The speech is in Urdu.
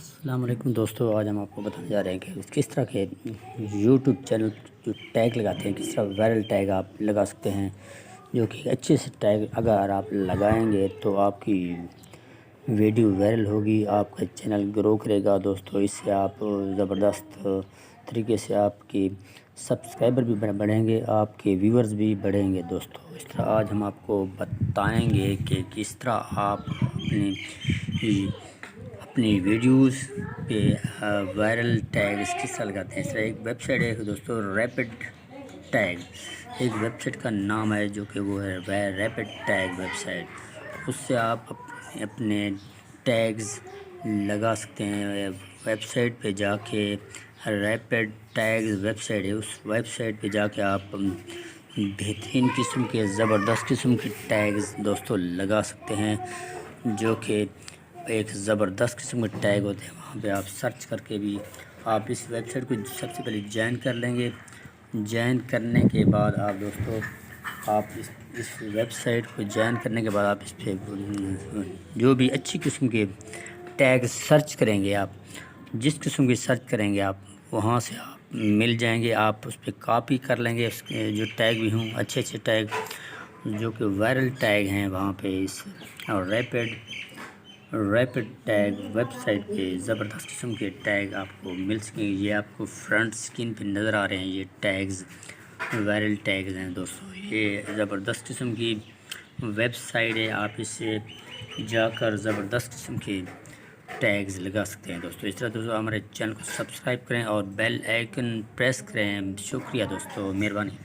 السلام علیکم دوستو، آج ہم آپ کو بتانے جا رہے ہیں کہ کس طرح کے یوٹیوب چینل جو ٹیگ لگاتے ہیں، کس طرح وائرل ٹیگ آپ لگا سکتے ہیں، جو کہ اچھے سے ٹیگ اگر آپ لگائیں گے تو آپ کی ویڈیو وائرل ہوگی، آپ کا چینل گرو کرے گا دوستو۔ اس سے آپ زبردست طریقے سے آپ کی سبسکرائبر بھی بڑھیں گے، آپ کے ویورز بھی بڑھیں گے دوستو۔ اس طرح آج ہم آپ کو بتائیں گے کہ کس طرح آپ اپنی ویڈیوز پہ وائرل ٹیگز کس طرح لگاتے ہیں۔ اس طرح ایک ویب سائٹ ہے دوستو، ریپڈ ٹیگ، ایک ویب سائٹ کا نام ہے جو کہ وہ ہے ریپڈ ٹیگ ویب سائٹ۔ اس سے آپ اپنے ٹیگز لگا سکتے ہیں۔ ویب سائٹ پہ جا کے ریپڈ ٹیگز ویب سائٹ ہے، اس ویب سائٹ پہ جا کے آپ بہترین قسم کے زبردست قسم کے ٹیگز دوستو لگا سکتے ہیں، جو کہ ایک زبردست قسم کے ٹیگ ہوتے ہیں۔ وہاں پہ آپ سرچ کر کے بھی آپ اس ویب سائٹ کو سب سے پہلے جوائن کر لیں گے۔ جوائن کرنے کے بعد آپ دوستو اس ویب سائٹ کو جوائن کرنے کے بعد آپ اس پہ جو بھی اچھی قسم کے ٹیگ سرچ کریں گے، آپ جس قسم کی سرچ کریں گے آپ وہاں سے آپ مل جائیں گے۔ آپ اس پہ کاپی کر لیں گے، اس کے جو ٹیگ بھی ہوں اچھے اچھے ٹیگ جو کہ وائرل ٹیگ ہیں وہاں پہ اس اور ریپڈ ٹیگ ویب سائٹ پہ زبردست قسم کے ٹیگ آپ کو مل سکیں گے۔ یہ آپ کو فرنٹ سکرین پہ نظر آ رہے ہیں، یہ ٹیگز وائرل ٹیگز ہیں دوستو۔ یہ زبردست قسم کی ویب سائٹ ہے، آپ اس سے جا کر زبردست قسم کے ٹیگز لگا سکتے ہیں دوستو۔ اس طرح دوستو ہمارے چینل کو سبسکرائب کریں اور بیل آئیکن پریس کریں۔ شکریہ دوستو، مہربانی۔